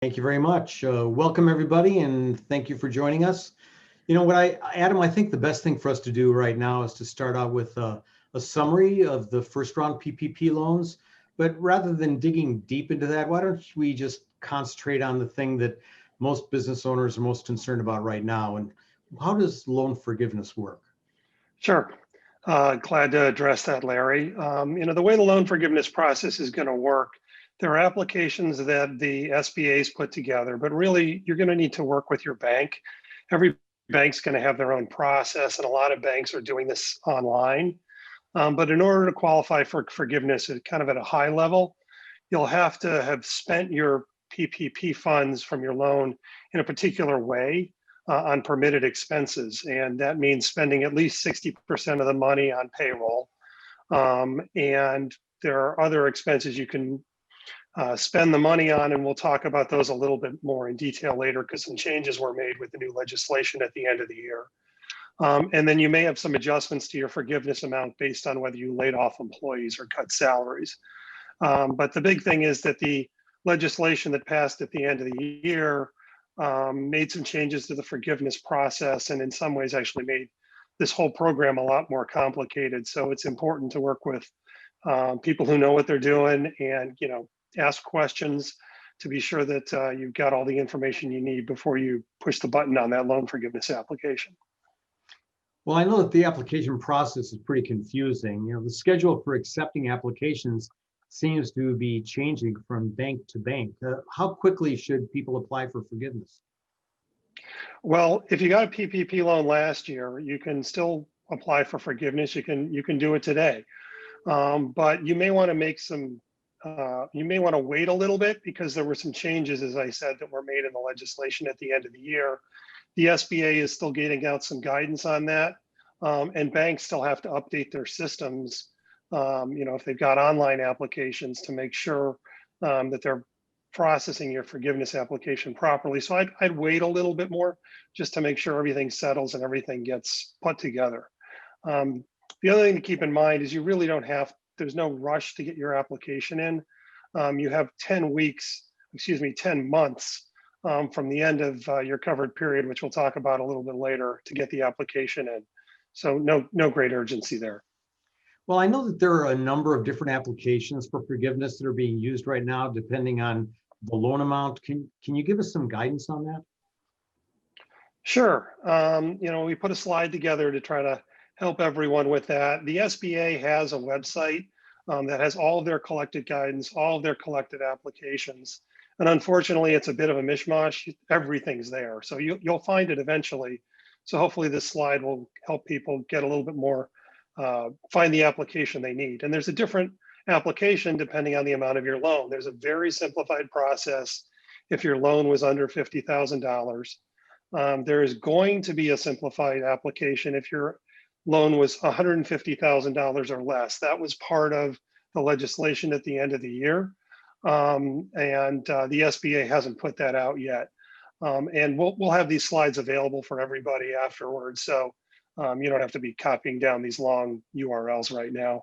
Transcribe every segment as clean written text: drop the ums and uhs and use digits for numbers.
Thank you very much. Welcome everybody, and thank you for joining us. Adam, I think the best thing for us to do right now is to start out with a summary of the first round PPP loans. But rather than digging deep into that, why don't we just concentrate on the thing that most business owners are most concerned about right now? And how does loan forgiveness work? Sure. Glad to address that, Larry. The way the loan forgiveness process is going to work, there are applications that the SBA's put together, but really you're going to need to work with your bank. Every bank's going to have their own process, and a lot of banks are doing this online. But in order to qualify for forgiveness at kind of at a high level, you'll have to have spent your PPP funds from your loan in a particular way on permitted expenses. And that means spending at least 60% of the money on payroll. And there are other expenses you can spend the money on, and we'll talk about those a little bit more in detail later because some changes were made with the new legislation at the end of the year. And then you may have some adjustments to your forgiveness amount based on whether you laid off employees or cut salaries. But the big thing is that the legislation that passed at the end of the year made some changes to the forgiveness process, and in some ways actually made this whole program a lot more complicated. So it's important to work with people who know what they're doing and ask questions to be sure that you've got all the information you need before you push the button on that loan forgiveness application. Well, I know that the application process is pretty confusing. The schedule for accepting applications seems to be changing from bank to bank. How quickly should people apply for forgiveness? Well, if you got a PPP loan last year, you can still apply for forgiveness. You can do it today, but you may want to make some. You may want to wait a little bit because there were some changes, as I said, that were made in the legislation at the end of the year. The SBA is still getting out some guidance on that, and banks still have to update their systems. If they've got online applications to make sure that they're processing your forgiveness application properly. So I'd wait a little bit more just to make sure everything settles and everything gets put together. The other thing to keep in mind is you really don't have, there's no rush to get your application in. You have 10 months from the end of your covered period, which we'll talk about a little bit later, to get the application in. So no great urgency there. Well, I know that there are a number of different applications for forgiveness that are being used right now, depending on the loan amount. Can you give us some guidance on that? Sure. We put a slide together to try to help everyone with that. The SBA has a website that has all of their collected guidance, all of their collected applications. And unfortunately, it's a bit of a mishmash. Everything's there. So you'll find it eventually. So hopefully this slide will help people get a little bit more, find the application they need. And there's a different application depending on the amount of your loan. There's a very simplified process if your loan was under $50,000. There is going to be a simplified application if your loan was $150,000 or less. That was part of the legislation at the end of the year. And the SBA hasn't put that out yet. And we'll have these slides available for everybody afterwards. So you don't have to be copying down these long URLs right now.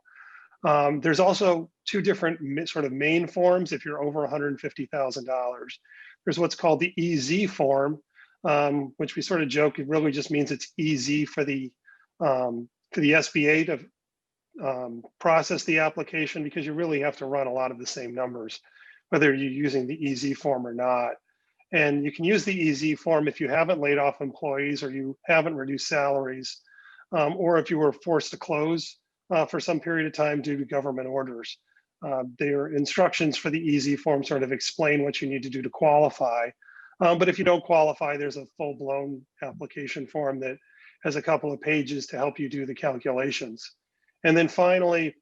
There's also two different sort of main forms if you're over $150,000. There's what's called the EZ form, which we sort of joke, it really just means it's easy for the SBA to process the application, because you really have to run a lot of the same numbers, whether you're using the EZ form or not. And you can use the EZ form if you haven't laid off employees or you haven't reduced salaries, or if you were forced to close for some period of time due to government orders. Their instructions for the EZ form sort of explain what you need to do to qualify. But if you don't qualify, there's a full-blown application form that has a couple of pages to help you do the calculations. And then finally,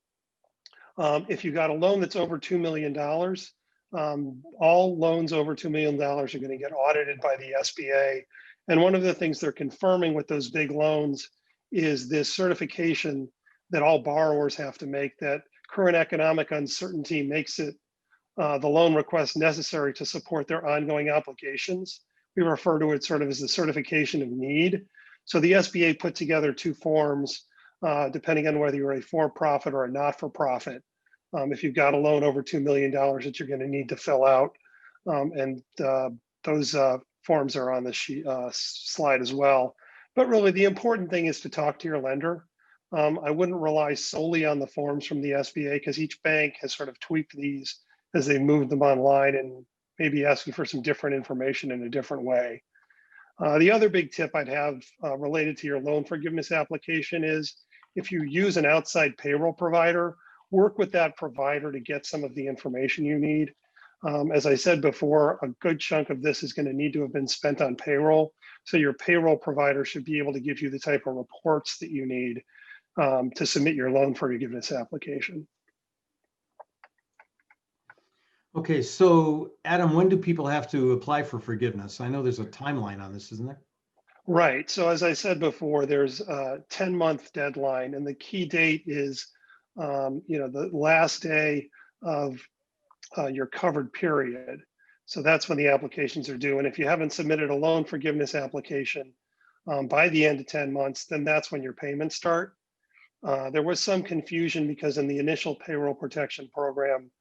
if you got a loan that's over $2 million, all loans over $2 million are going to get audited by the SBA. And one of the things they're confirming with those big loans is this certification that all borrowers have to make, that current economic uncertainty makes it the loan request necessary to support their ongoing obligations. We refer to it sort of as the certification of need. So the SBA put together two forms, depending on whether you're a for-profit or a not-for-profit. If you've got a loan over $2 million that you're going to need to fill out, And those forms are on the slide as well. But really, the important thing is to talk to your lender. I wouldn't rely solely on the forms from the SBA because each bank has sort of tweaked these as they moved them online and maybe asking for some different information in a different way. The other big tip I'd have related to your loan forgiveness application is if you use an outside payroll provider, work with that provider to get some of the information you need. As I said before, a good chunk of this is going to need to have been spent on payroll. So your payroll provider should be able to give you the type of reports that you need to submit your loan forgiveness application. Okay, so Adam, when do people have to apply for forgiveness? I know there's a timeline on this, isn't there? Right. So as I said before, there's a 10-month deadline, and the key date is, the last day of your covered period. So that's when the applications are due. And if you haven't submitted a loan forgiveness application by the end of 10 months, then that's when your payments start. There was some confusion because in the initial payroll protection program,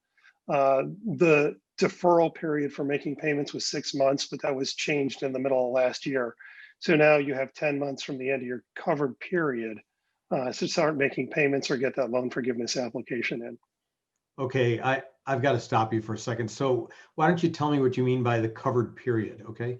the deferral period for making payments was 6 months, but that was changed in the middle of last year. So now you have 10 months from the end of your covered period to start making payments or get that loan forgiveness application in. Okay, I've got to stop you for a second. So why don't you tell me what you mean by the covered period, okay?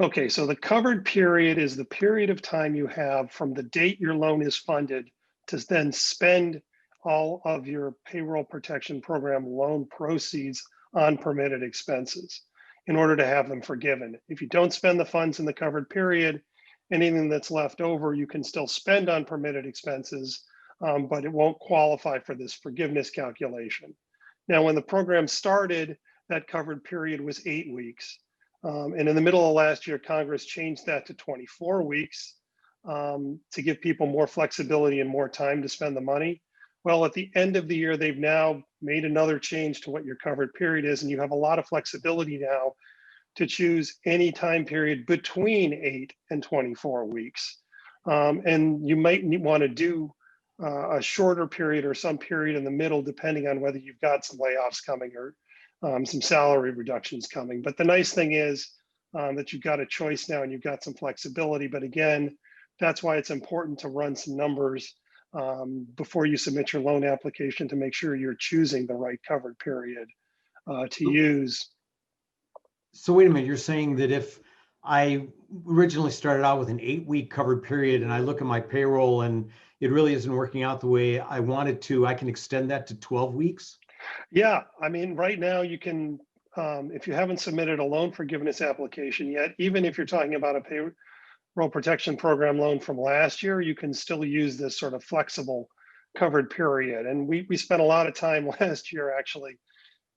Okay, so the covered period is the period of time you have from the date your loan is funded to then spend all of your payroll protection program loan proceeds on permitted expenses in order to have them forgiven. If you don't spend the funds in the covered period, anything that's left over, you can still spend on permitted expenses, but it won't qualify for this forgiveness calculation. Now, when the program started, that covered period was 8 weeks. And in the middle of last year, Congress changed that to 24 weeks to give people more flexibility and more time to spend the money. Well, at the end of the year, they've now made another change to what your covered period is, and you have a lot of flexibility now to choose any time period between 8 and 24 weeks. And you might want to do a shorter period or some period in the middle, depending on whether you've got some layoffs coming or some salary reductions coming. But the nice thing is that you've got a choice now and you've got some flexibility. But again, that's why it's important to run some numbers before you submit your loan application to make sure you're choosing the right covered period to use. So wait a minute, you're saying that if I originally started out with an 8-week covered period and I look at my payroll and it really isn't working out the way I wanted to, I can extend that to 12 weeks? Yeah, I mean, right now you can, if you haven't submitted a loan forgiveness application yet, even if you're talking about a payroll protection program loan from last year, you can still use this sort of flexible covered period. And we spent a lot of time last year actually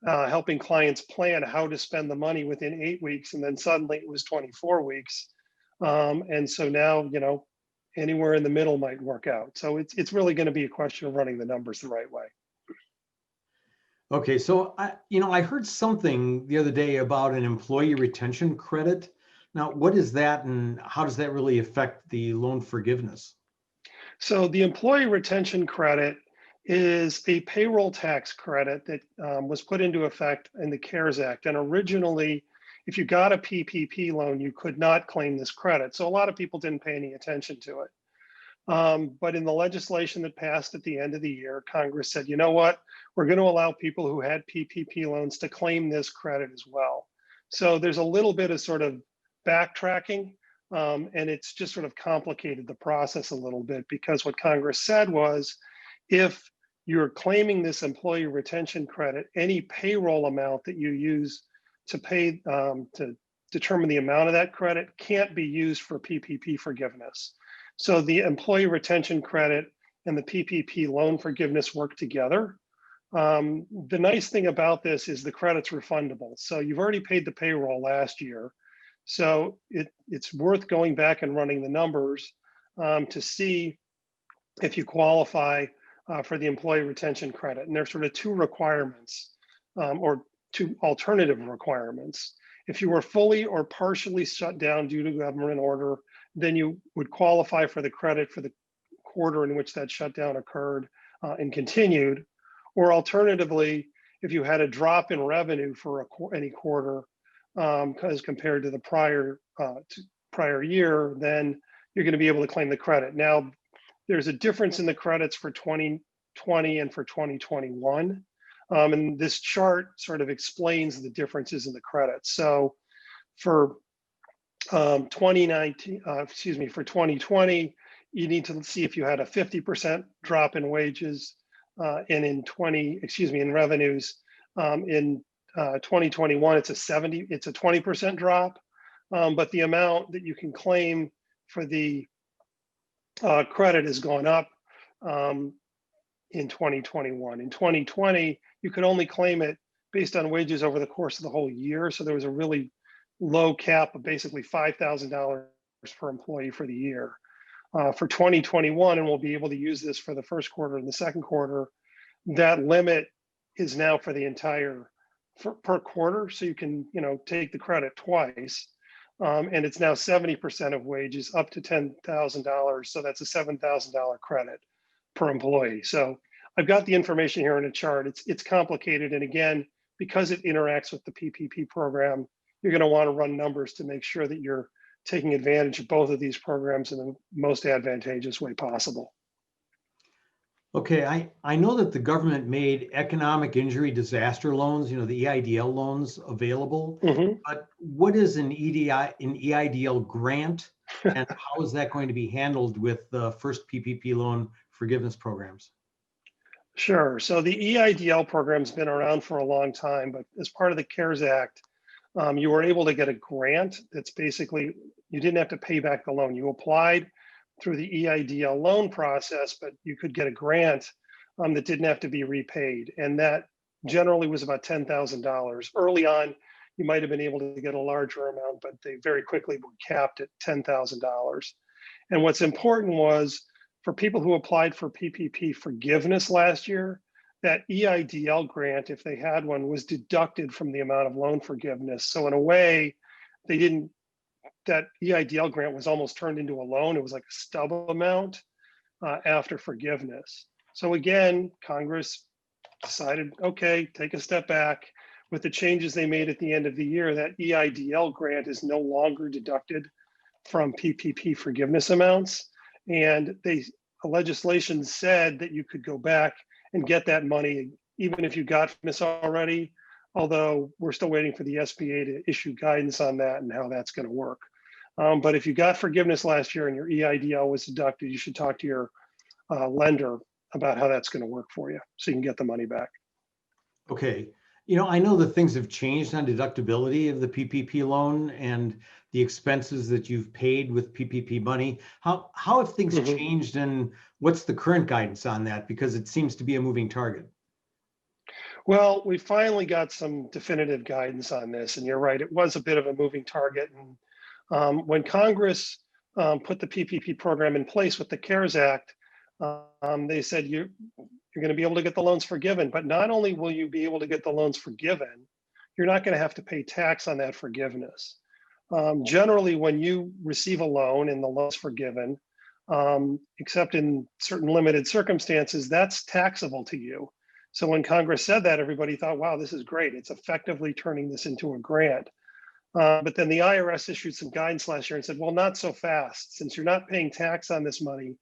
helping clients plan how to spend the money within 8 weeks, and then suddenly it was 24 weeks. And so now, anywhere in the middle might work out. So it's really going to be a question of running the numbers the right way. Okay, so I heard something the other day about an employee retention credit. Now, what is that and how does that really affect the loan forgiveness? So the employee retention credit is a payroll tax credit that was put into effect in the CARES Act. And originally, if you got a PPP loan, you could not claim this credit. So a lot of people didn't pay any attention to it. But in the legislation that passed at the end of the year, Congress said, you know what, we're going to allow people who had PPP loans to claim this credit as well. So there's a little bit of sort of backtracking, and it's just sort of complicated the process a little bit because what Congress said was, if you're claiming this employee retention credit, any payroll amount that you use to pay to determine the amount of that credit can't be used for PPP forgiveness. So the employee retention credit and the PPP loan forgiveness work together. The nice thing about this is the credit's refundable. So you've already paid the payroll last year. So it's worth going back and running the numbers to see if you qualify for the employee retention credit. And there's sort of two requirements or two alternative requirements. If you were fully or partially shut down due to government order, then you would qualify for the credit for the quarter in which that shutdown occurred and continued. Or alternatively, if you had a drop in revenue for any quarter, because compared to the prior year, then you're going to be able to claim the credit. Now, there's a difference in the credits for 2020 and for 2021. And this chart sort of explains the differences in the credits. So for 2019, for 2020, you need to see if you had a 50% drop in wages, and in revenues. In 2021, it's a 20% drop, but the amount that you can claim for the credit has gone up in 2021. In 2020, you could only claim it based on wages over the course of the whole year. So there was a really low cap of basically $5,000 per employee for the year. For 2021, and we'll be able to use this for the first quarter and the second quarter, that limit is now for the entire per quarter. So you can, take the credit twice. And it's now 70% of wages up to $10,000. So that's a $7,000 credit per employee. So I've got the information here in a chart. It's complicated. And again, because it interacts with the PPP program, you're going to want to run numbers to make sure that you're taking advantage of both of these programs in the most advantageous way possible. Okay, I know that the government made economic injury disaster loans, the EIDL loans available, but what is an EIDL grant, and how is that going to be handled with the first PPP loan forgiveness programs? Sure. So the EIDL program's been around for a long time, but as part of the CARES Act, you were able to get a grant that's basically, you didn't have to pay back the loan. You applied through the EIDL loan process, but you could get a grant that didn't have to be repaid. And that generally was about $10,000. Early on, you might have been able to get a larger amount, but they very quickly were capped at $10,000. And what's important was for people who applied for PPP forgiveness last year, that EIDL grant, if they had one, was deducted from the amount of loan forgiveness. So in a way, that EIDL grant was almost turned into a loan. It was like a stub amount after forgiveness. So again, Congress decided, okay, take a step back. With the changes they made at the end of the year, that EIDL grant is no longer deducted from PPP forgiveness amounts. And legislation said that you could go back and get that money, even if you got this already, although we're still waiting for the SBA to issue guidance on that and how that's going to work. But if you got forgiveness last year and your EIDL was deducted, you should talk to your lender about how that's going to work for you so you can get the money back. Okay. I know that things have changed on deductibility of the PPP loan and the expenses that you've paid with PPP money. How have things changed, and what's the current guidance on that? Because it seems to be a moving target. Well, we finally got some definitive guidance on this, and you're right, it was a bit of a moving target. And when Congress put the PPP program in place with the CARES Act, they said you're going to be able to get the loans forgiven, but not only will you be able to get the loans forgiven, you're not going to have to pay tax on that forgiveness. Generally, when you receive a loan and the loan's forgiven, except in certain limited circumstances, that's taxable to you. So when Congress said that, everybody thought, wow, this is great. It's effectively turning this into a grant. But then the IRS issued some guidance last year and said, well, not so fast. Since you're not paying tax on this money,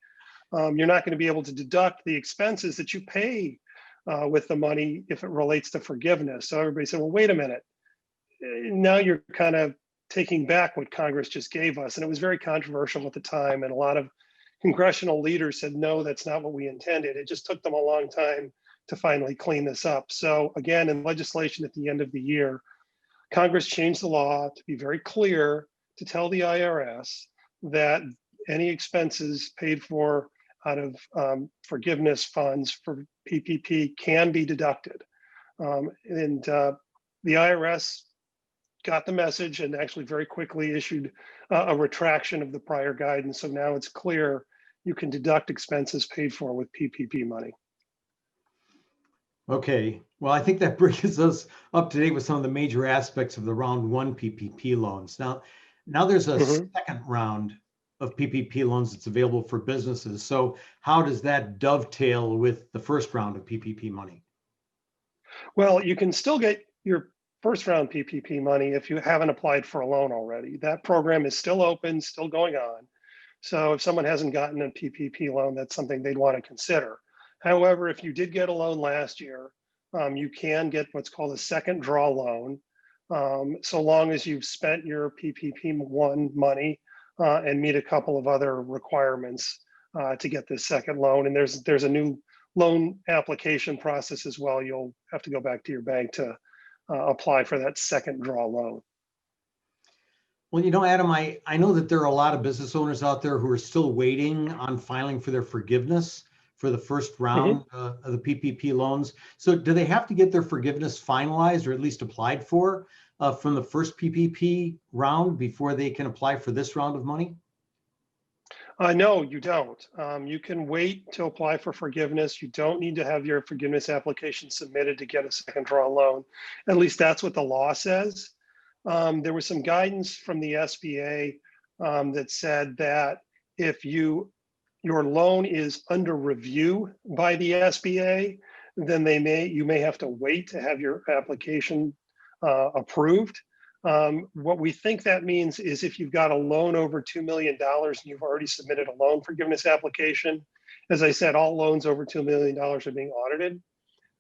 you're not going to be able to deduct the expenses that you pay with the money if it relates to forgiveness. So everybody said, well, wait a minute. Now you're kind of taking back what Congress just gave us. And it was very controversial at the time. And a lot of congressional leaders said, no, that's not what we intended. It just took them a long time to finally clean this up. So again, in legislation at the end of the year, Congress changed the law to be very clear to tell the IRS that any expenses paid for out of forgiveness funds for PPP can be deducted. And the IRS got the message and actually very quickly issued a retraction of the prior guidance. So now it's clear you can deduct expenses paid for with PPP money. Okay, well, I think that brings us up to date with some of the major aspects of the round one PPP loans. Now there's a second round of PPP loans that's available for businesses. So how does that dovetail with the first round of PPP money? Well, you can still get your first round PPP money if you haven't applied for a loan already. That program is still open, still going on. So if someone hasn't gotten a PPP loan, that's something they'd want to consider. However, if you did get a loan last year, you can get what's called a second draw loan, so long as you've spent your PPP1 money and meet a couple of other requirements to get this second loan. And there's a new loan application process as well. You'll have to go back to your bank to apply for that second draw loan. Well, you know, Adam, I know that there are a lot of business owners out there who are still waiting on filing for their forgiveness for the first round of the PPP loans. So do they have to get their forgiveness finalized or at least applied for from the first PPP round before they can apply for this round of money? No, you don't. You can wait to apply for forgiveness. You don't need to have your forgiveness application submitted to get a second draw loan. At least that's what the law says. There was some guidance from the SBA that said that if your loan is under review by the SBA, then you may have to wait to have your application approved. What we think that means is if you've got a loan over $2 million and you've already submitted a loan forgiveness application, as I said, all loans over $2 million are being audited.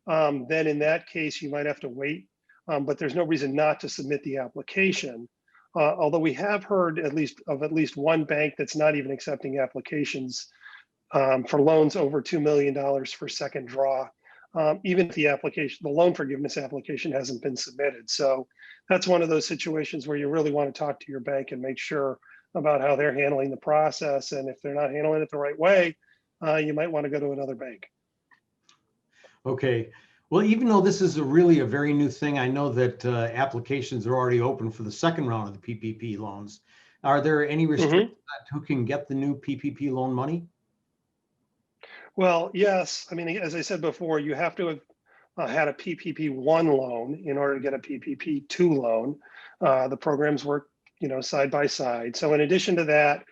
Then in that case, you might have to wait, but there's no reason not to submit the application. Although we have heard at least one bank that's not even accepting applications for loans over $2 million for second draw, even if the loan forgiveness application hasn't been submitted. So that's one of those situations where you really want to talk to your bank and make sure about how they're handling the process. And if they're not handling it the right way, you might want to go to another bank. Okay. Well, even though this is really a very new thing, I know that applications are already open for the second round of the PPP loans. Are there any restrictions on who can get the new PPP loan money? Well, yes. I mean, as I said before, you have to have had a PPP1 loan in order to get a PPP2 loan. The programs work, side by side. So in addition to that,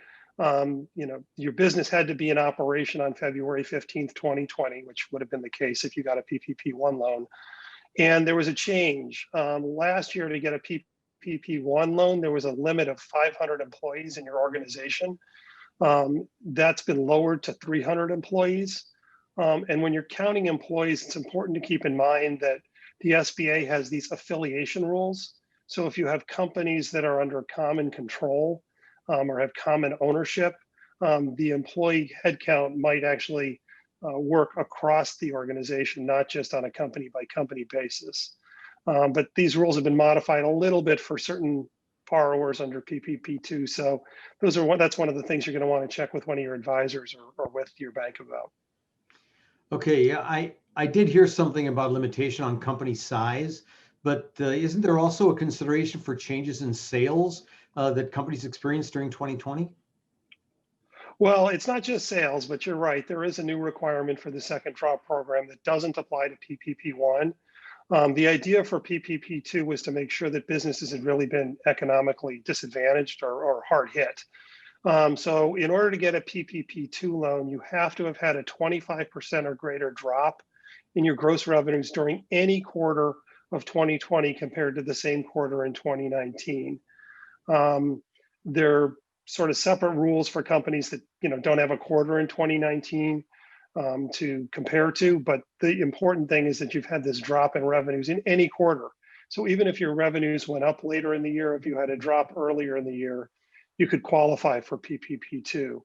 your business had to be in operation on February 15th, 2020, which would have been the case if you got a PPP1 loan. And there was a change. Last year to get a PPP1 loan, there was a limit of 500 employees in your organization. That's been lowered to 300 employees. And when you're counting employees, it's important to keep in mind that the SBA has these affiliation rules. So if you have companies that are under common control or have common ownership, the employee headcount might actually work across the organization, not just on a company by company basis. But these rules have been modified a little bit for certain borrowers under PPP2. So that's one of the things you're going to want to check with one of your advisors or with your bank about. Okay, yeah, I did hear something about limitation on company size, but isn't there also a consideration for changes in sales that companies experienced during 2020? Well, it's not just sales, but you're right. There is a new requirement for the second draw program that doesn't apply to PPP1. The idea for PPP2 was to make sure that businesses had really been economically disadvantaged or hard hit. So in order to get a PPP2 loan, you have to have had a 25% or greater drop in your gross revenues during any quarter of 2020 compared to the same quarter in 2019. There are sort of separate rules for companies that don't have a quarter in 2019 to compare to, but the important thing is that you've had this drop in revenues in any quarter. So even if your revenues went up later in the year, if you had a drop earlier in the year, you could qualify for PPP2.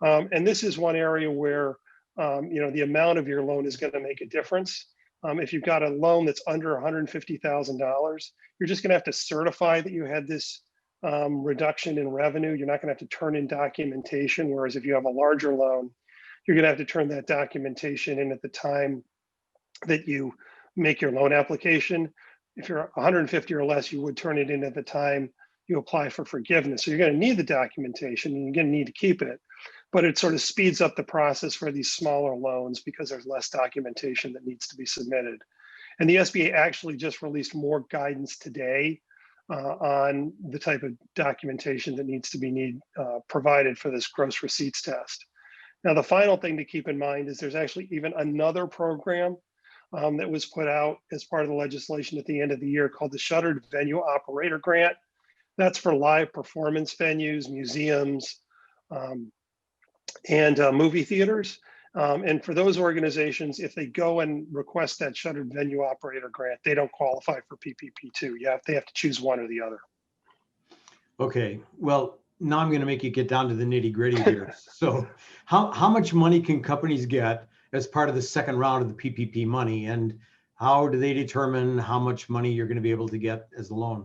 And this is one area where the amount of your loan is going to make a difference. If you've got a loan that's under $150,000, you're just going to have to certify that you had this reduction in revenue. You're not going to have to turn in documentation. Whereas if you have a larger loan, you're going to have to turn that documentation in at the time that you make your loan application. If you're 150 or less, you would turn it in at the time you apply for forgiveness. So you're going to need the documentation and you're going to need to keep it, but it sort of speeds up the process for these smaller loans because there's less documentation that needs to be submitted. And the SBA actually just released more guidance today on the type of documentation that needs to be provided for this gross receipts test. Now, the final thing to keep in mind is there's actually even another program that was put out as part of the legislation at the end of the year called the Shuttered Venue Operator Grant. That's for live performance venues, museums, and movie theaters. And for those organizations, if they go and request that Shuttered Venue Operator Grant, they don't qualify for PPP2. They have to choose one or the other. Okay, well, now I'm going to make you get down to the nitty gritty here. So how much money can companies get as part of the second round of the PPP money? And how do they determine how much money you're going to be able to get as a loan?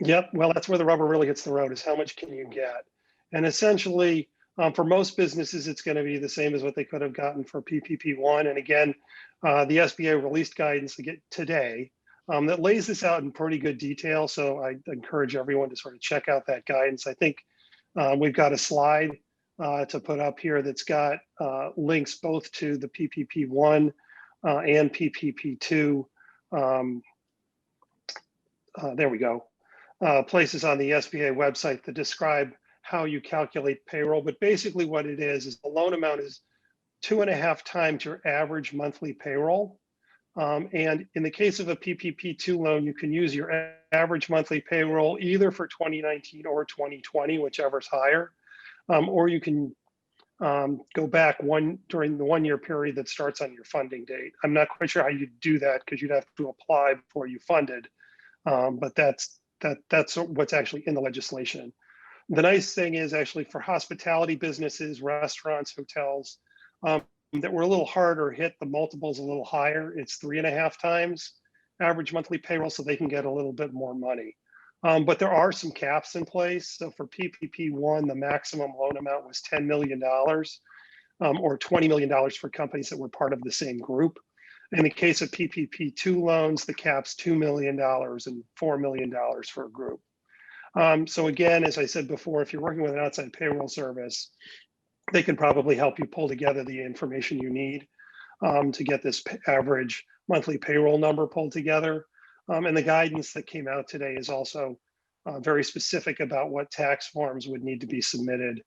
Yep, well, that's where the rubber really hits the road, is how much can you get? And essentially, for most businesses, it's going to be the same as what they could have gotten for PPP1. And again, the SBA released guidance today that lays this out in pretty good detail. So I encourage everyone to sort of check out that guidance. I think we've got a slide to put up here that's got links both to the PPP1 and PPP2. There we go. Places on the SBA website that describe how you calculate payroll. But basically what it is the loan amount is 2.5 times your average monthly payroll. And in the case of a PPP2 loan, you can use your average monthly payroll either for 2019 or 2020, whichever's higher, or you can go back during the 1 year period that starts on your funding date. I'm not quite sure how you do that because you'd have to apply before you funded, but that's what's actually in the legislation. The nice thing is actually for hospitality businesses, restaurants, hotels, that were a little harder hit, the multiple's a little higher. It's 3.5 times average monthly payroll, so they can get a little bit more money. But there are some caps in place. So for PPP1, the maximum loan amount was $10 million or $20 million for companies that were part of the same group. In the case of PPP2 loans, the cap's $2 million and $4 million for a group. So again, as I said before, if you're working with an outside payroll service, they can probably help you pull together the information you need to get this average monthly payroll number pulled together. And the guidance that came out today is also very specific about what tax forms would need to be submitted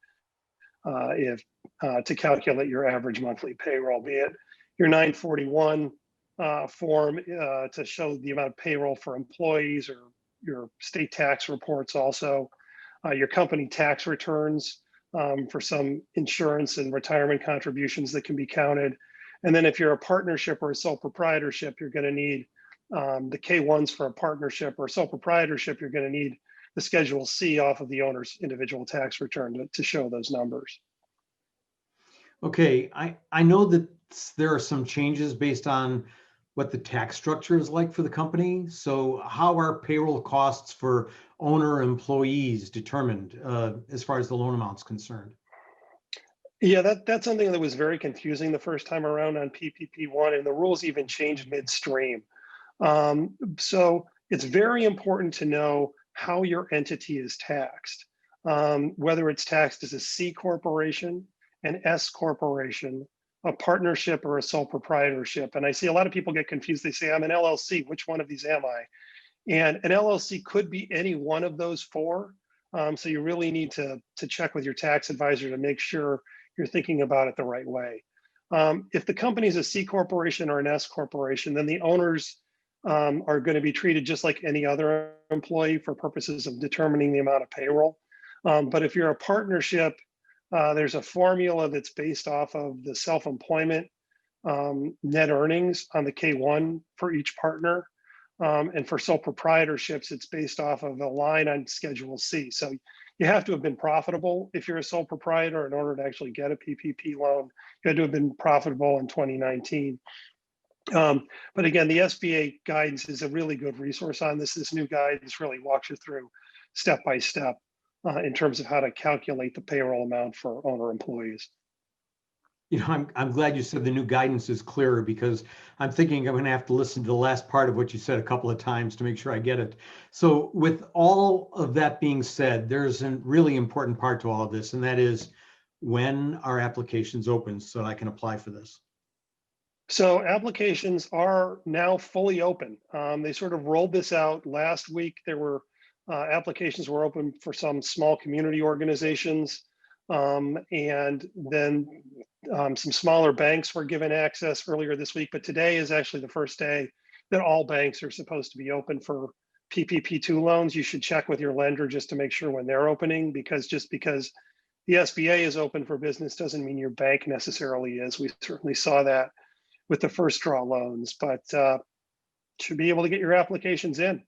to calculate your average monthly payroll, be it your 941 form to show the amount of payroll for employees, or your state tax reports also, your company tax returns for some insurance and retirement contributions that can be counted. And then if you're a partnership or a sole proprietorship, you're going to need the K1s for a partnership or a sole proprietorship. You're going to need the Schedule C off of the owner's individual tax return to show those numbers. Okay, I know that there are some changes based on what the tax structure is like for the company. So how are payroll costs for owner employees determined as far as the loan amount's concerned? Yeah, that's something that was very confusing the first time around on PPP1, and the rules even changed midstream. So it's very important to know how your entity is taxed, whether it's taxed as a C corporation, an S corporation, a partnership, or a sole proprietorship. And I see a lot of people get confused. They say, I'm an LLC, which one of these am I? And an LLC could be any one of those four. So you really need to check with your tax advisor to make sure you're thinking about it the right way. If the company is a C corporation or an S corporation, then the owners are going to be treated just like any other employee for purposes of determining the amount of payroll. But if you're a partnership, there's a formula that's based off of the self-employment net earnings on the K1 for each partner. And for sole proprietorships, it's based off of a line on Schedule C. So you have to have been profitable if you're a sole proprietor in order to actually get a PPP loan. You had to have been profitable in 2019. But again, the SBA guidance is a really good resource on this. This new guidance really walks you through step by step in terms of how to calculate the payroll amount for owner employees. You know, I'm glad you said the new guidance is clearer, because I'm thinking I'm going to have to listen to the last part of what you said a couple of times to make sure I get it. So with all of that being said, there's a really important part to all of this, and that is when our applications open so I can apply for this. So applications are now fully open. They sort of rolled this out last week. There were applications were open for some small community organizations. And then some smaller banks were given access earlier this week, but today is actually the first day that all banks are supposed to be open for PPP2 loans. You should check with your lender just to make sure when they're opening, because just because the SBA is open for business doesn't mean your bank necessarily is. We certainly saw that with the first draw loans, but should be able to get your applications in.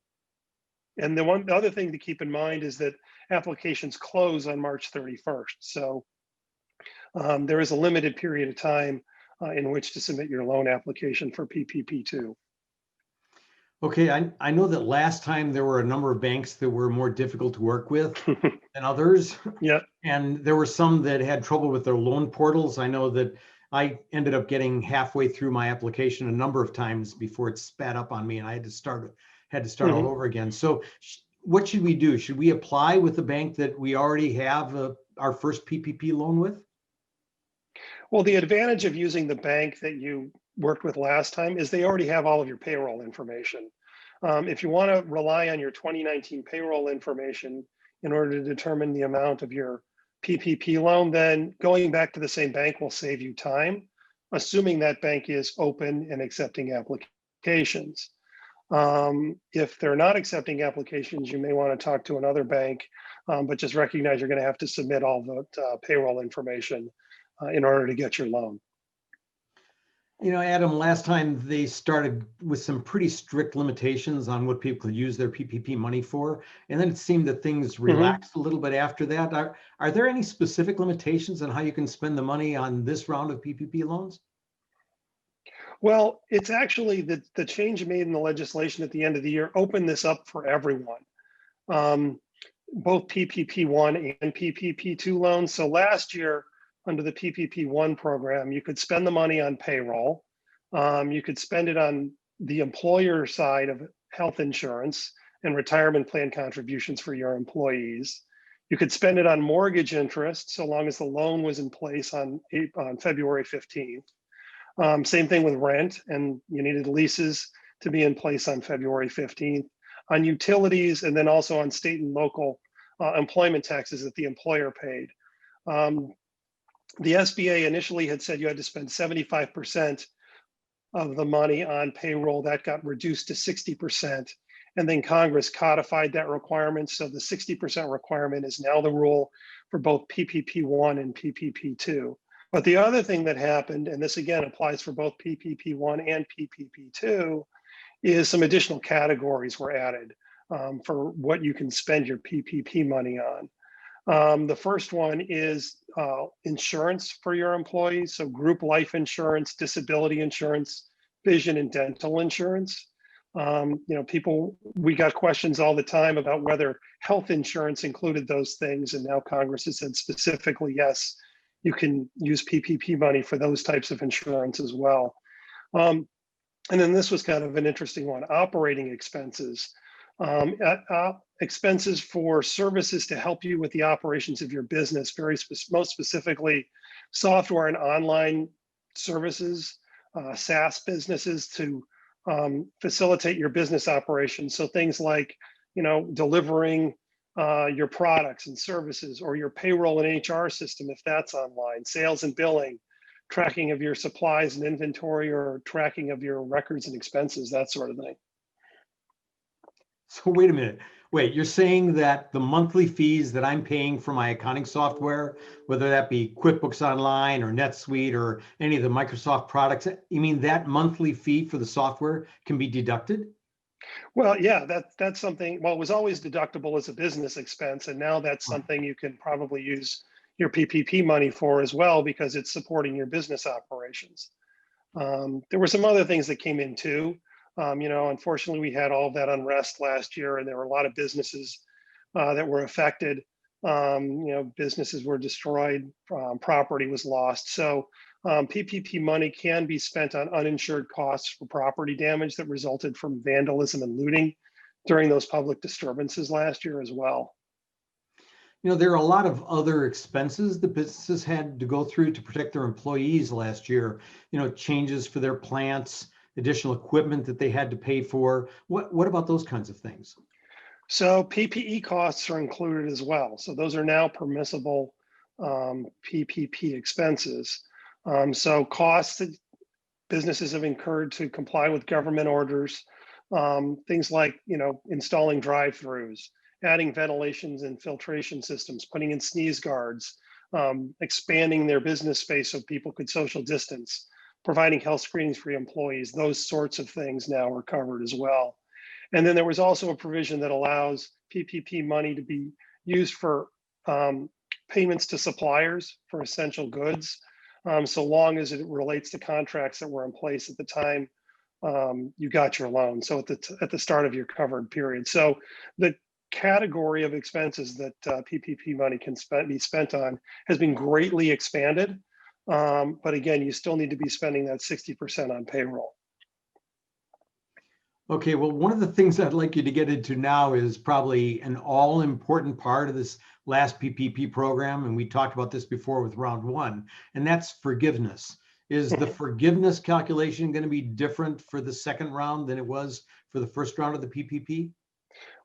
And the other thing to keep in mind is that applications close on March 31st. So there is a limited period of time in which to submit your loan application for PPP2. Okay, I know that last time there were a number of banks that were more difficult to work with than others. Yeah. And there were some that had trouble with their loan portals. I know that I ended up getting halfway through my application a number of times before it spat up on me and I had to start all over again. So what should we do? Should we apply with the bank that we already have our first PPP loan with? Well, the advantage of using the bank that you worked with last time is they already have all of your payroll information. If you want to rely on your 2019 payroll information in order to determine the amount of your PPP loan, then going back to the same bank will save you time, assuming that bank is open and accepting applications. If they're not accepting applications, you may want to talk to another bank, but just recognize you're going to have to submit all the payroll information in order to get your loan. You know, Adam, last time they started with some pretty strict limitations on what people could use their PPP money for. And then it seemed that things relaxed a little bit after that. Are there any specific limitations on how you can spend the money on this round of PPP loans? Well, it's actually the change made in the legislation at the end of the year opened this up for everyone, both PPP1 and PPP2 loans. So last year, under the PPP1 program, you could spend the money on payroll. You could spend it on the employer side of health insurance and retirement plan contributions for your employees. You could spend it on mortgage interest so long as the loan was in place on February 15th. Same thing with rent, and you needed leases to be in place on February 15th. On utilities, and then also on state and local employment taxes that the employer paid. The SBA initially had said you had to spend 75% of the money on payroll. That got reduced to 60%. And then Congress codified that requirement. So the 60% requirement is now the rule for both PPP1 and PPP2. But the other thing that happened, and this again applies for both PPP1 and PPP2, is some additional categories were added for what you can spend your PPP money on. The first one is insurance for your employees. So group life insurance, disability insurance, vision and dental insurance. We got questions all the time about whether health insurance included those things. And now Congress has said specifically, yes, you can use PPP money for those types of insurance as well. And then this was kind of an interesting one, operating expenses. Expenses for services to help you with the operations of your business, most specifically software and online services, SaaS businesses to facilitate your business operations. So things like, delivering your products and services, or your payroll and HR system, if that's online, sales and billing, tracking of your supplies and inventory, or tracking of your records and expenses, that sort of thing. So wait a minute. Wait, you're saying that the monthly fees that I'm paying for my accounting software, whether that be QuickBooks Online or NetSuite or any of the Microsoft products, you mean that monthly fee for the software can be deducted? Well, yeah, that's something, well, it was always deductible as a business expense, and now that's something you can probably use your PPP money for as well, because it's supporting your business operations. There were some other things that came in too. Unfortunately, we had all of that unrest last year, and there were a lot of businesses that were affected. Businesses were destroyed, property was lost. So PPP money can be spent on uninsured costs for property damage that resulted from vandalism and looting during those public disturbances last year as well. There are a lot of other expenses the businesses had to go through to protect their employees last year, changes for their plants, additional equipment that they had to pay for. What about those kinds of things? So PPE costs are included as well. So those are now permissible PPP expenses. So costs that businesses have incurred to comply with government orders, things like, installing drive-throughs, adding ventilations and filtration systems, putting in sneeze guards, expanding their business space so people could social distance, providing health screenings for employees. Those sorts of things now are covered as well. And then there was also a provision that allows PPP money to be used for payments to suppliers for essential goods, so long as it relates to contracts that were in place at the time you got your loan. So at the start of your covered period. So the category of expenses that PPP money can be spent on has been greatly expanded. But again, you still need to be spending that 60% on payroll. Okay, well, one of the things I'd like you to get into now is probably an all-important part of this last PPP program, and we talked about this before with round one, and that's forgiveness. Is the forgiveness calculation going to be different for the second round than it was for the first round of the PPP?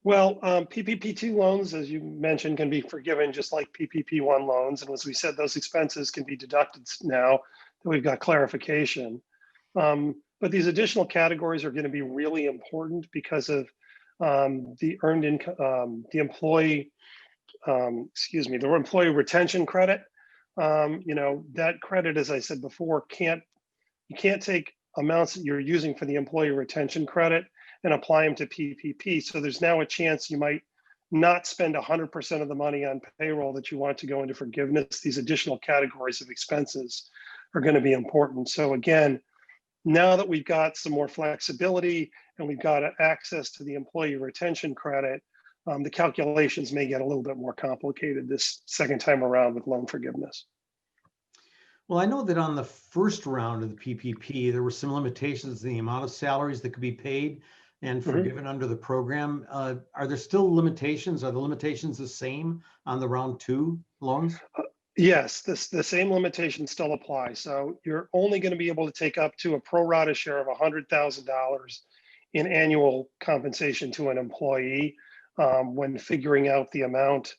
Well, PPP2 loans, as you mentioned, can be forgiven just like PPP1 loans. And as we said, those expenses can be deducted now that we've got clarification. But these additional categories are going to be really important because of the earned income, the employee retention credit. That credit, as I said before, you can't take amounts that you're using for the employee retention credit and apply them to PPP. So there's now a chance you might not spend 100% of the money on payroll that you want to go into forgiveness. These additional categories of expenses are going to be important. So again, now that we've got some more flexibility and we've got access to the employee retention credit, the calculations may get a little bit more complicated this second time around with loan forgiveness. Well, I know that on the first round of the PPP, there were some limitations in the amount of salaries that could be paid and forgiven under the program. Are there still limitations? Are the limitations the same on the round two loans? Yes, the same limitations still apply. So you're only going to be able to take up to a pro rata share of $100,000 in annual compensation to an employee when figuring out the amount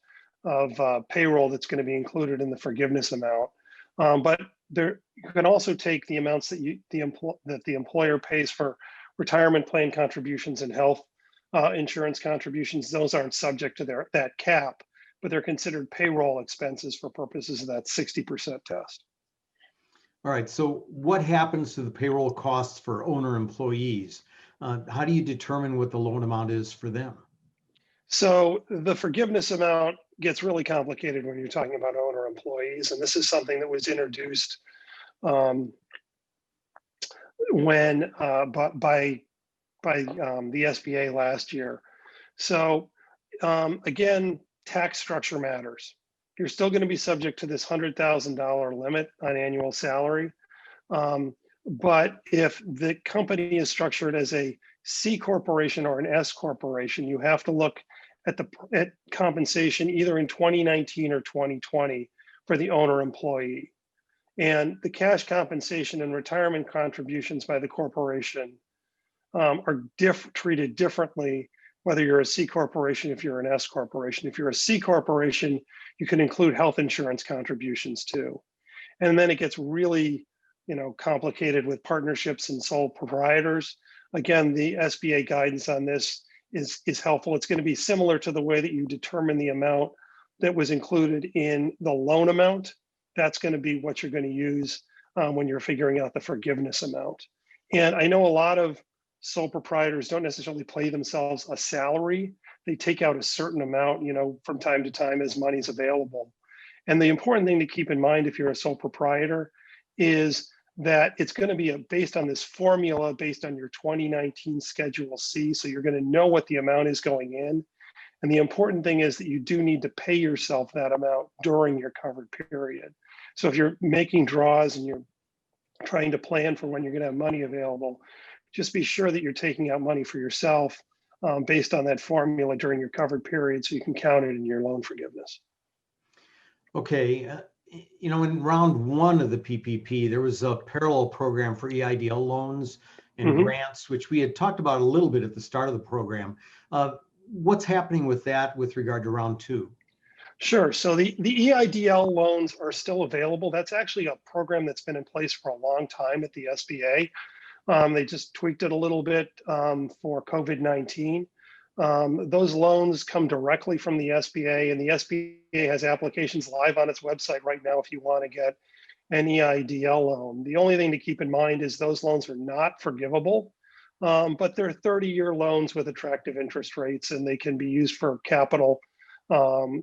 of payroll that's going to be included in the forgiveness amount. But you can also take the amounts that the employer pays for retirement plan contributions and health insurance contributions. Those aren't subject to that cap, but they're considered payroll expenses for purposes of that 60% test. All right, so what happens to the payroll costs for owner employees? How do you determine what the loan amount is for them? So the forgiveness amount gets really complicated when you're talking about owner employees, and this is something that was introduced by the SBA last year. So again, tax structure matters. You're still going to be subject to this $100,000 limit on annual salary. But if the company is structured as a C corporation or an S corporation, you have to look at compensation either in 2019 or 2020 for the owner employee. And the cash compensation and retirement contributions by the corporation are treated differently, whether you're a C corporation, if you're an S corporation. If you're a C corporation, you can include health insurance contributions too. And then it gets really, complicated with partnerships and sole proprietors. Again, the SBA guidance on this is helpful. It's going to be similar to the way that you determine the amount that was included in the loan amount. That's going to be what you're going to use when you're figuring out the forgiveness amount. And I know a lot of sole proprietors don't necessarily pay themselves a salary. They take out a certain amount, from time to time as money's available. And the important thing to keep in mind if you're a sole proprietor is that it's going to be based on this formula based on your 2019 Schedule C. So you're going to know what the amount is going in. And the important thing is that you do need to pay yourself that amount during your covered period. So if you're making draws and you're trying to plan for when you're going to have money available, just be sure that you're taking out money for yourself based on that formula during your covered period so you can count it in your loan forgiveness. Okay. In round one of the PPP, there was a parallel program for EIDL loans and grants, which we had talked about a little bit at the start of the program. What's happening with that with regard to round two? Sure. So the EIDL loans are still available. That's actually a program that's been in place for a long time at the SBA. They just tweaked it a little bit for COVID-19. Those loans come directly from the SBA, and the SBA has applications live on its website right now if you want to get an EIDL loan. The only thing to keep in mind is those loans are not forgivable, but they're 30-year loans with attractive interest rates, and they can be used for capital,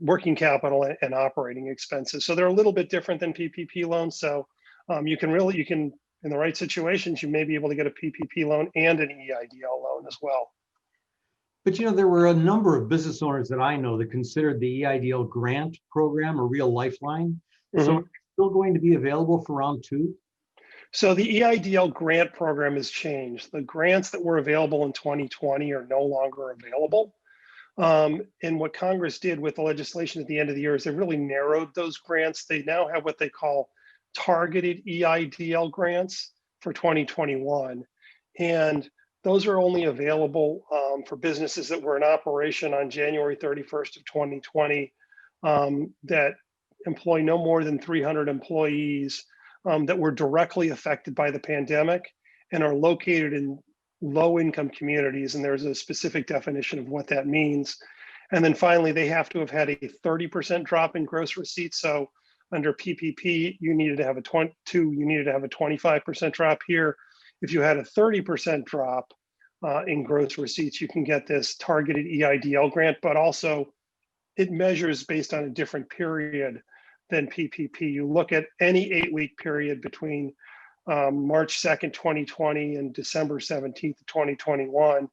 working capital and operating expenses. So they're a little bit different than PPP loans. So you can, in the right situations, you may be able to get a PPP loan and an EIDL loan as well. But there were a number of business owners that I know that considered the EIDL grant program a real lifeline. So it's still going to be available for round 2? So the EIDL grant program has changed. The grants that were available in 2020 are no longer available. And what Congress did with the legislation at the end of the year is they really narrowed those grants. They now have what they call targeted EIDL grants for 2021. And those are only available for businesses that were in operation on January 31st of 2020 that employ no more than 300 employees that were directly affected by the pandemic and are located in low-income communities. And there's a specific definition of what that means. And then finally, they have to have had a 30% drop in gross receipts. So under PPP, you needed to have a 25% drop here. If you had a 30% drop in gross receipts, you can get this targeted EIDL grant, but also it measures based on a different period than PPP. You look at any 8-week period between March 2nd, 2020 and December 17th, 2021.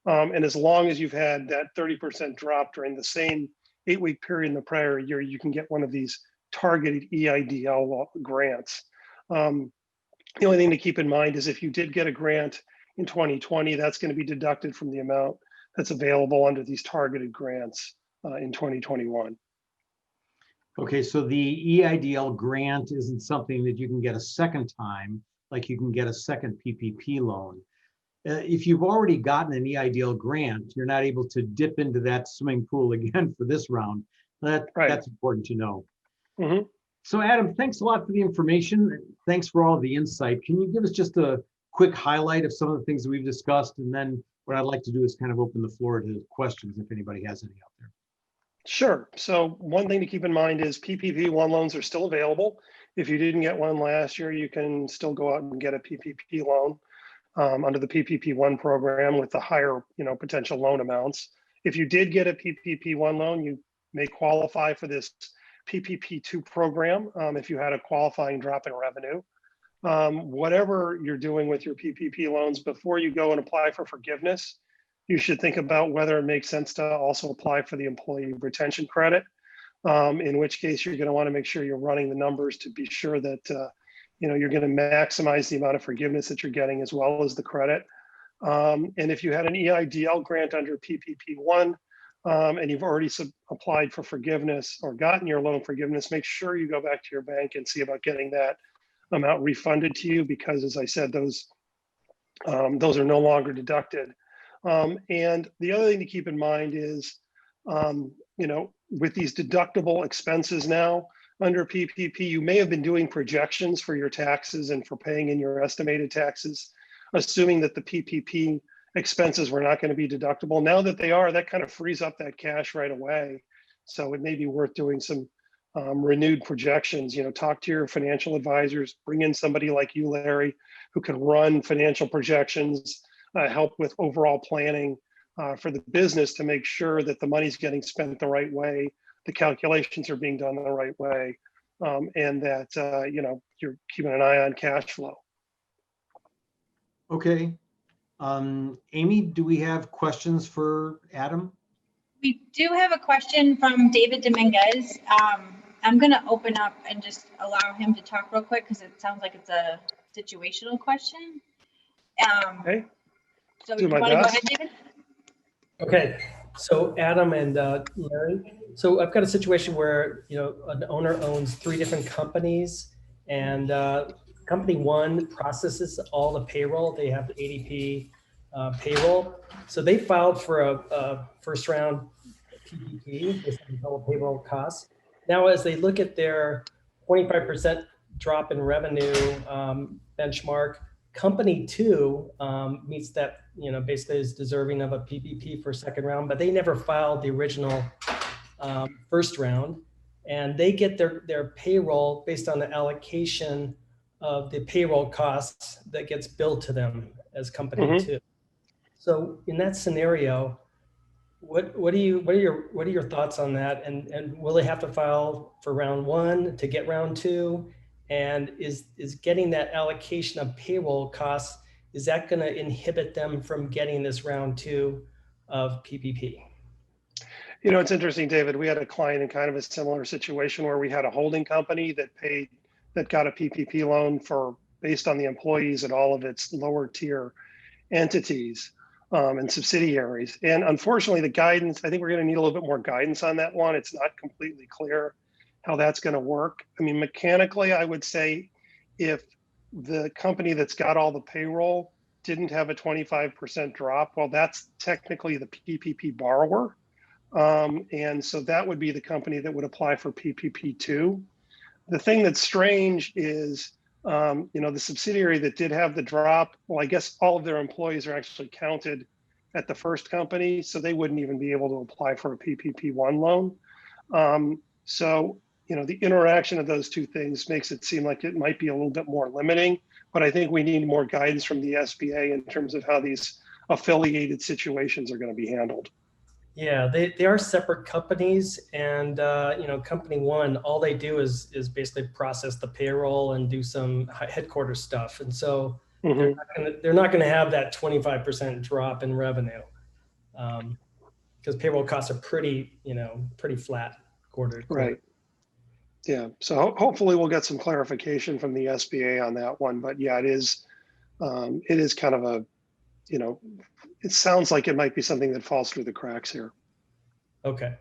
And as long as you've had that 30% drop during the same 8-week period in the prior year, you can get one of these targeted EIDL grants. The only thing to keep in mind is if you did get a grant in 2020, that's going to be deducted from the amount that's available under these targeted grants in 2021. Okay, so the EIDL grant isn't something that you can get a second time, like you can get a second PPP loan. If you've already gotten an EIDL grant, you're not able to dip into that swimming pool again for this round. That's important to know. So Adam, thanks a lot for the information. Thanks for all the insight. Can you give us just a quick highlight of some of the things that we've discussed? And then what I'd like to do is kind of open the floor to questions if anybody has any out there. Sure. So one thing to keep in mind is PPP loans are still available. If you didn't get one last year, you can still go out and get a PPP loan under the PPP program with the higher, potential loan amounts. If you did get a PPP loan, you may qualify for this PPP 2 program if you had a qualifying drop in revenue. Whatever you're doing with your PPP loans, before you go and apply for forgiveness, you should think about whether it makes sense to also apply for the employee retention credit, in which case you're going to want to make sure you're running the numbers to be sure that you're going to maximize the amount of forgiveness that you're getting as well as the credit. And if you had an EIDL grant under PPP 1 and you've already applied for forgiveness or gotten your loan forgiveness, make sure you go back to your bank and see about getting that amount refunded to you, because as I said, those are no longer deducted. And the other thing to keep in mind is, with these deductible expenses now under PPP, you may have been doing projections for your taxes and for paying in your estimated taxes, assuming that the PPP expenses were not going to be deductible. Now that they are, that kind of frees up that cash right away. So it may be worth doing some renewed projections. Talk to your financial advisors, bring in somebody like you, Larry, who can run financial projections, help with overall planning for the business to make sure that the money's getting spent the right way, the calculations are being done the right way, and that you're keeping an eye on cash flow. Okay. Amy, do we have questions for Adam? We do have a question from David Dominguez. I'm going to open up and just allow him to talk real quick because it sounds like it's a situational question. Okay. So you want to go ahead, David? Okay, so Adam and Larry, so I've got a situation where, an owner owns 3 different companies, and company 1 processes all the payroll. They have the ADP payroll. So they filed for a first round PPP, this total payroll costs. now as they look at their 25% drop in revenue benchmark, company 2 meets that, basically is deserving of a PPP for second round, but they never filed the original first round, and they get their payroll based on the allocation of the payroll costs that gets billed to them as company 2. So in that scenario, what are your thoughts on that? And will they have to file for round 1 to get round 2? And is getting that allocation of payroll costs, is that going to inhibit them from getting this round 2 of PPP? It's interesting, David. We had a client in kind of a similar situation where we had a holding company that got a PPP loan based on the employees at all of its lower tier entities and subsidiaries. And unfortunately, the guidance, I think we're going to need a little bit more guidance on that one. It's not completely clear how that's going to work. I mean, mechanically, I would say if the company that's got all the payroll didn't have a 25% drop, well, that's technically the PPP borrower. And so that would be the company that would apply for PPP2. The thing that's strange is, the subsidiary that did have the drop, well, I guess all of their employees are actually counted at the first company, so they wouldn't even be able to apply for a PPP1 loan. So, the interaction of those two things makes it seem like it might be a little bit more limiting, but I think we need more guidance from the SBA in terms of how these affiliated situations are going to be handled. Yeah, they are separate companies, and company 1, all they do is basically process the payroll and do some headquarters stuff, and so they're not going to have that 25% drop in revenue, because payroll costs are pretty flat quarter to quarter. Right. Yeah. So hopefully we'll get some clarification from the SBA on that one, but yeah, it is kind of a, it sounds like it might be something that falls through the cracks here. Okay.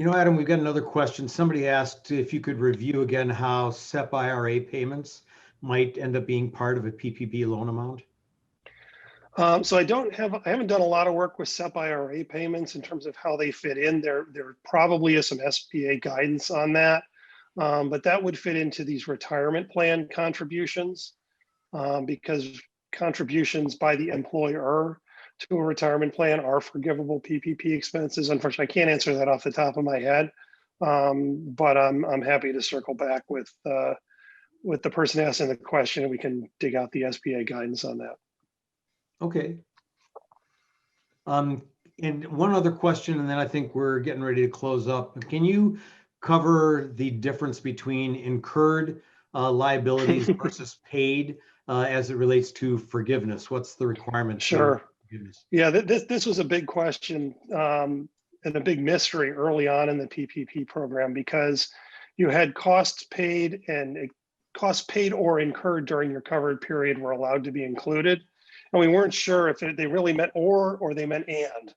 Adam, we've got another question. Somebody asked if you could review again how SEP IRA payments might end up being part of a PPP loan amount. So I haven't done a lot of work with SEP IRA payments in terms of how they fit in. There probably is some SBA guidance on that, but that would fit into these retirement plan contributions, because contributions by the employer to a retirement plan are forgivable PPP expenses. Unfortunately, I can't answer that off the top of my head, but I'm happy to circle back with the person asking the question, and we can dig out the SBA guidance on that. Okay. And one other question, and then I think we're getting ready to close up. Can you cover the difference between incurred liabilities versus paid as it relates to forgiveness? What's the requirement? Sure. Forgiveness? Yeah, this was a big question and a big mystery early on in the PPP program, because you had costs paid or incurred during your covered period were allowed to be included. And we weren't sure if they really meant or they meant and.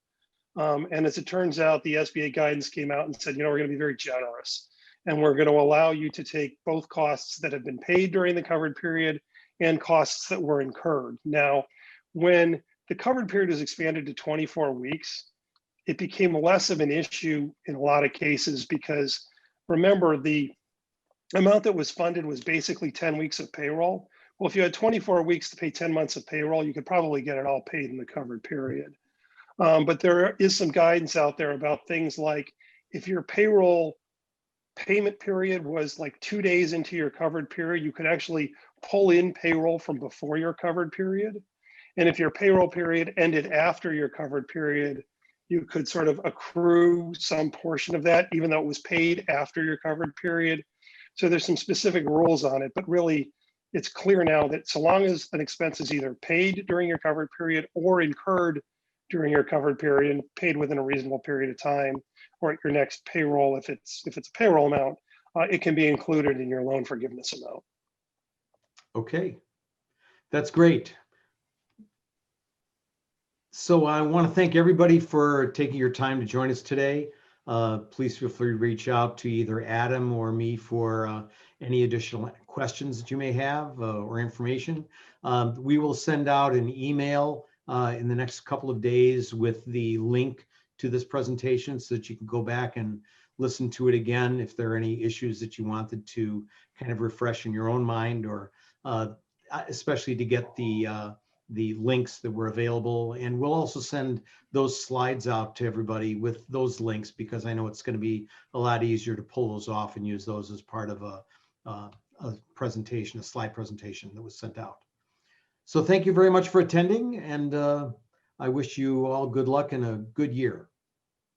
And as it turns out, the SBA guidance came out and said, we're going to be very generous, and we're going to allow you to take both costs that have been paid during the covered period and costs that were incurred. Now, when the covered period is expanded to 24 weeks, it became less of an issue in a lot of cases, because remember, the amount that was funded was basically 10 weeks of payroll. Well, if you had 24 weeks to pay 10 months of payroll, you could probably get it all paid in the covered period. But there is some guidance out there about things like, if your payroll payment period was like 2 days into your covered period, you could actually pull in payroll from before your covered period. And if your payroll period ended after your covered period, you could sort of accrue some portion of that, even though it was paid after your covered period. So there's some specific rules on it, but really it's clear now that so long as an expense is either paid during your covered period or incurred during your covered period and paid within a reasonable period of time, or at your next payroll, if it's a payroll amount, it can be included in your loan forgiveness amount. Okay, that's great. So I want to thank everybody for taking your time to join us today. Please feel free to reach out to either Adam or me for any additional questions that you may have or information. We will send out an email in the next couple of days with the link to this presentation so that you can go back and listen to it again if there are any issues that you wanted to kind of refresh in your own mind, or especially to get the links that were available. And we'll also send those slides out to everybody with those links, because I know it's going to be a lot easier to pull those off and use those as part of a presentation, a slide presentation that was sent out. So thank you very much for attending, and I wish you all good luck and a good year.